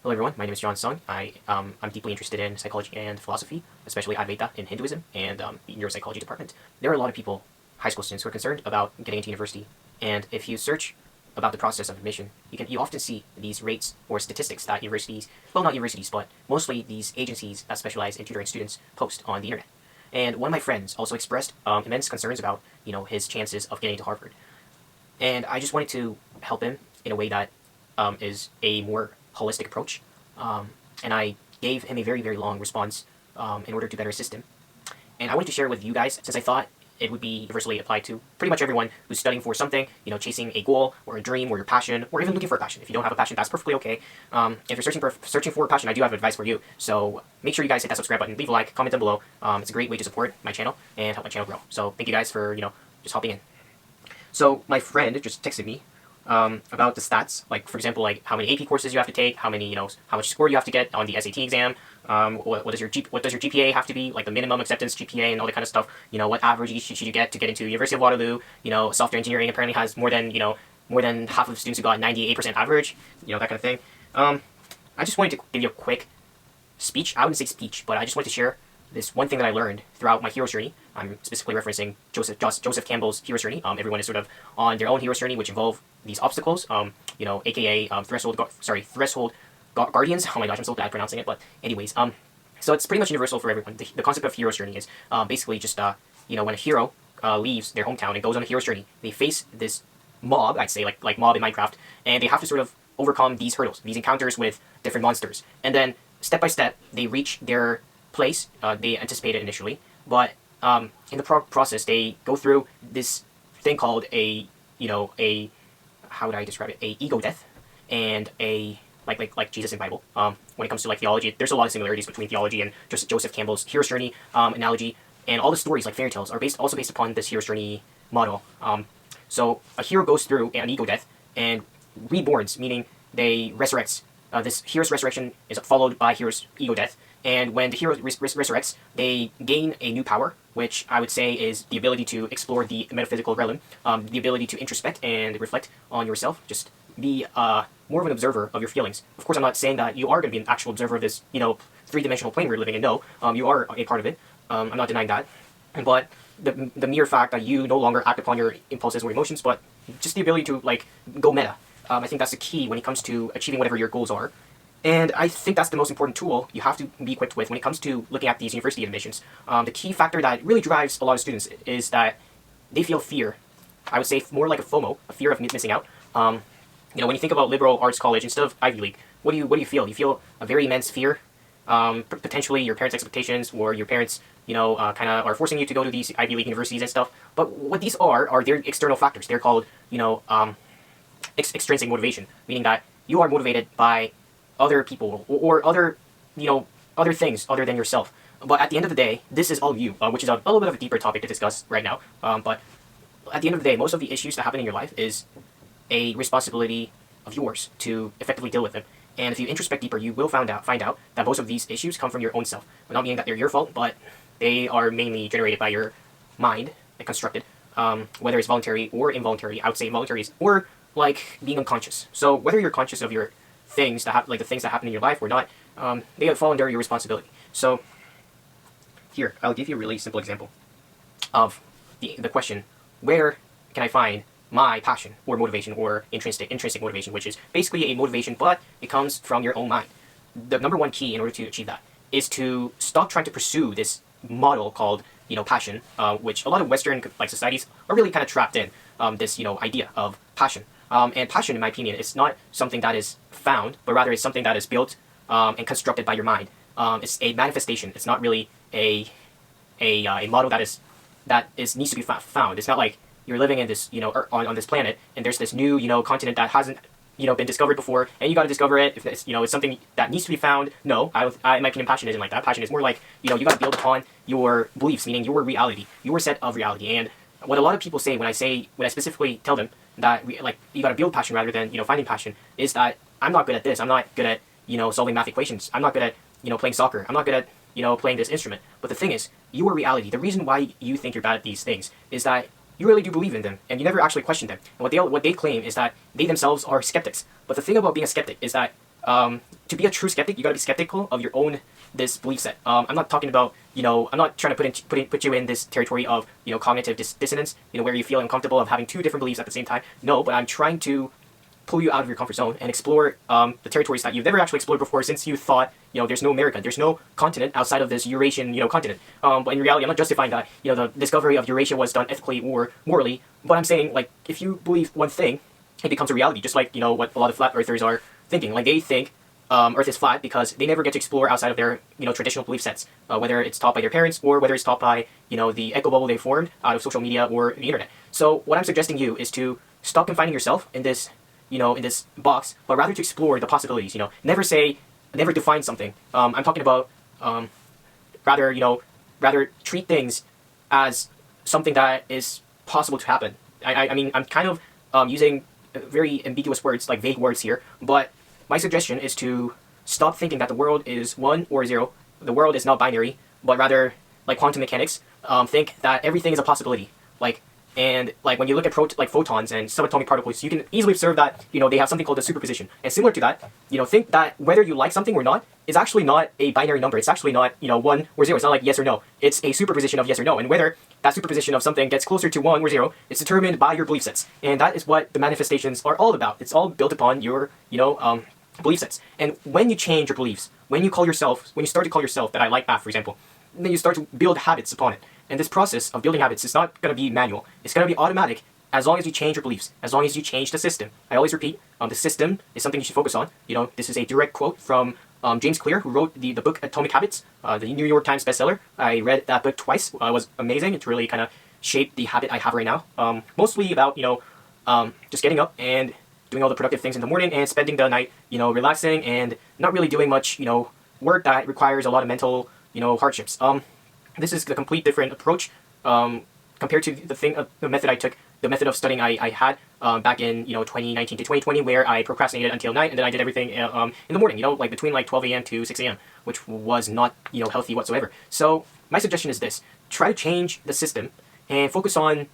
Hello everyone, my name is Seong. I'm deeply interested in psychology and philosophy, especially Advaita in Hinduism and the neuropsychology department. There are a lot of people, high school students, who are concerned about getting into university, and if you search about the process of admission, you often see these rates or statistics that universities, well, not universities, but mostly these agencies that specialize in tutoring students post on the internet. And one of my friends also expressed immense concerns about his chances of getting to Harvard, and I just wanted to help him in a way that is a more holistic approach. And I gave him a very, very long response in order to better assist him. And I wanted to share it with you guys since I thought it would be universally applied to pretty much everyone who's studying for something, chasing a goal or a dream or your passion, or even looking for a passion. If you don't have a passion, that's perfectly okay. If you're searching for a passion, I do have advice for you. So make sure you guys hit that subscribe button, leave a like, comment down below. It's a great way to support my channel and help my channel grow. So thank you guys for just hopping in. So my friend just texted me about the stats, like for example, like how many AP courses you have to take, how many, how much score you have to get on the SAT exam, what does your GPA have to be, like the minimum acceptance GPA and all that kind of stuff. What average should you get to get into University of Waterloo? Software engineering apparently has more than half of the students who got 98% average. That kind of thing. I just wanted to give you a quick speech. I wouldn't say speech, but I just wanted to share this one thing that I learned throughout my hero's journey. I'm specifically referencing Joseph Campbell's hero's journey. Everyone is sort of on their own hero's journey, which involve these obstacles, aka threshold guardians. Oh my gosh, I'm so bad at pronouncing it, but anyways, so it's pretty much universal for everyone. The concept of hero's journey is basically just when a hero leaves their hometown and goes on a hero's journey, they face this mob, I'd say like mob in Minecraft, and they have to sort of overcome these hurdles, these encounters with different monsters, and then step by step they reach their place they anticipated initially, but in the process they go through this thing called a how would I describe it, a ego death, and a like Jesus in Bible. When it comes to like theology, there's a lot of similarities between theology and just Joseph Campbell's hero's journey analogy, and all the stories like fairy tales are also based upon this hero's journey model. So a hero goes through an ego death and reborns, meaning they resurrects. This hero's resurrection is followed by hero's ego death, and when the hero resurrects, they gain a new power, which I would say is the ability to explore the metaphysical realm, the ability to introspect and reflect on yourself, just be more of an observer of your feelings. Of course, I'm not saying that you are going to be an actual observer of this, three-dimensional plane we're living in. No, you are a part of it. I'm not denying that. But the mere fact that you no longer act upon your impulses or emotions, but just the ability to go meta. I think that's the key when it comes to achieving whatever your goals are. And I think that's the most important tool you have to be equipped with when it comes to looking at these university admissions. The key factor that really drives a lot of students is that they feel fear. I would say more like a FOMO, a fear of missing out. When you think about liberal arts college instead of Ivy League, what do you feel? You feel a very immense fear. Potentially your parents' expectations, or your parents, kind of are forcing you to go to these Ivy League universities and stuff. But what these are their external factors. They're called, extrinsic motivation, meaning that you are motivated by other people or other things other than yourself. But at the end of the day, this is all you, which is a little bit of a deeper topic to discuss right now. But at the end of the day, most of the issues that happen in your life is a responsibility of yours to effectively deal with them. And if you introspect deeper, you will find out that most of these issues come from your own self. Not meaning that they're your fault, but they are mainly generated by your mind and constructed, whether it's voluntary or involuntary. I would say involuntary is, or like being unconscious. So whether you're conscious of your things that the things that happen in your life or not, they fall under your responsibility. So here, I'll give you a really simple example of the question, where can I find my passion or motivation or intrinsic motivation, which is basically a motivation, but it comes from your own mind. The number one key in order to achieve that is to stop trying to pursue this model called passion, which a lot of Western societies are really kind of trapped in, this idea of passion. And passion, in my opinion, is not something that is found, but rather it's something that is built and constructed by your mind. It's a manifestation. It's not really a model that needs to be found. It's not like you're living in this on this planet and there's this new continent that hasn't been discovered before, and you got to discover it. If it's it's something that needs to be found. No, in my opinion, passion isn't like that. Passion is more like you got to build upon your beliefs, meaning your reality, your set of reality. And what a lot of people say when I specifically tell them that you got to build passion rather than finding passion, is that I'm not good at this. I'm not good at solving math equations. I'm not good at playing soccer. I'm not good at playing this instrument. But the thing is, your reality, the reason why you think you're bad at these things, is that you really do believe in them, and you never actually question them. And what they claim is that they themselves are skeptics. But the thing about being a skeptic is that to be a true skeptic, you gotta be skeptical of your own this belief set. I'm not talking about, I'm not trying to put you in this territory of, cognitive dissonance, where you feel uncomfortable of having two different beliefs at the same time. No, but I'm trying to pull you out of your comfort zone and explore the territories that you've never actually explored before, since you thought, there's no America, there's no continent outside of this Eurasian, continent. But in reality, I'm not justifying that, the discovery of Eurasia was done ethically or morally, but I'm saying, like, if you believe one thing, it becomes a reality, just like, what a lot of flat earthers are thinking. Like, they think Earth is flat because they never get to explore outside of their, traditional belief sets, whether it's taught by their parents or whether it's taught by, the echo bubble they formed out of social media or the internet. So what I'm suggesting you is to stop confining yourself in this, in this box, but rather to explore the possibilities. Never define something. I'm talking about rather treat things as something that is possible to happen. I mean, I'm kind of using very ambiguous words, like vague words here, but my suggestion is to stop thinking that the world is 1 or 0. The world is not binary, but rather, like quantum mechanics, think that everything is a possibility. And when you look at photons and subatomic particles, you can easily observe that, they have something called a superposition. And similar to that, think that whether you like something or not is actually not a binary number. It's actually not, 1 or 0. It's not like yes or no. It's a superposition of yes or no. And whether that superposition of something gets closer to 1 or 0, it's determined by your belief sets. And that is what the manifestations are all about. It's all built upon your, belief sets. And when you change your beliefs, when you start to call yourself that I like math, for example, then you start to build habits upon it. And this process of building habits is not going to be manual. It's going to be automatic as long as you change your beliefs, as long as you change the system. I always repeat, the system is something you should focus on. This is a direct quote from James Clear, who wrote the book Atomic Habits, the New York Times bestseller. I read that book twice. It was amazing. It really kind of shaped the habit I have right now. Mostly about, just getting up and doing all the productive things in the morning and spending the night, relaxing and not really doing much, work that requires a lot of mental, hardships. This is a complete different approach compared to the method I took, the method of studying I had back in 2019 to 2020, where I procrastinated until night and then I did everything in the morning, between 12 a.m. to 6 a.m., which was not healthy whatsoever. So my suggestion is this: try to change the system and focus on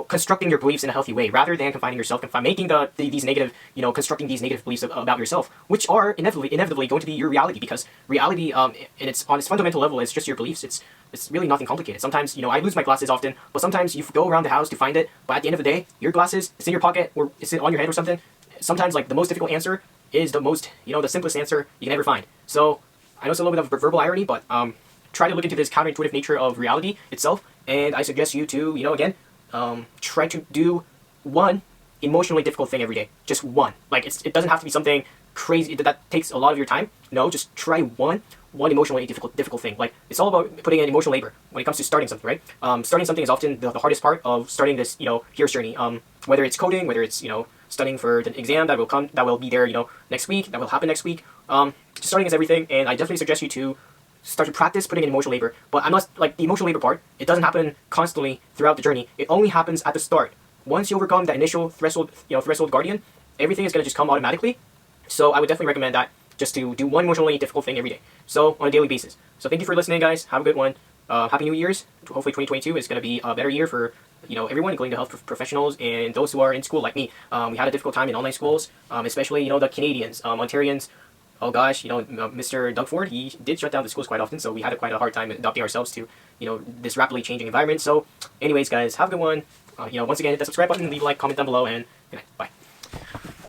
constructing your beliefs in a healthy way, rather than confining yourself, making these negative, constructing these negative beliefs about yourself, which are inevitably going to be your reality, because reality, on its fundamental level, is just your beliefs. It's really nothing complicated. Sometimes, I lose my glasses often, but sometimes you go around the house to find it, but at the end of the day, your glasses, it's in your pocket, or it's on your head or something. Sometimes, the most difficult answer is the simplest answer you can ever find. So, I know it's a little bit of verbal irony, but try to look into this counterintuitive nature of reality itself, and I suggest you to, again, try to do one emotionally difficult thing every day. Just one. It doesn't have to be something crazy that takes a lot of your time. No, just try one emotionally difficult thing. It's all about putting in emotional labor when it comes to starting something, right? Starting something is often the hardest part of starting this, hero's journey. Whether it's coding, whether it's, studying for the exam that will be there, next week, that will happen next week. Starting is everything, and I definitely suggest you to start to practice putting in emotional labor. But I'm not, the emotional labor part, it doesn't happen constantly throughout the journey. It only happens at the start. Once you overcome that initial threshold guardian, everything is going to just come automatically. So I would definitely recommend that, just to do one emotionally difficult thing every day. So on a daily basis. So thank you for listening, guys. Have a good one. Happy New Year's. Hopefully 2022 is going to be a better year for everyone, including the health professionals and those who are in school like me. We had a difficult time in online schools, especially the Canadians, Ontarians. Oh gosh, Mr. Doug Ford, he did shut down the schools quite often, so we had quite a hard time adapting ourselves to, this rapidly changing environment. So anyways, guys, have a good one. Once again, hit that subscribe button, leave a like, comment down below, and good night. Bye.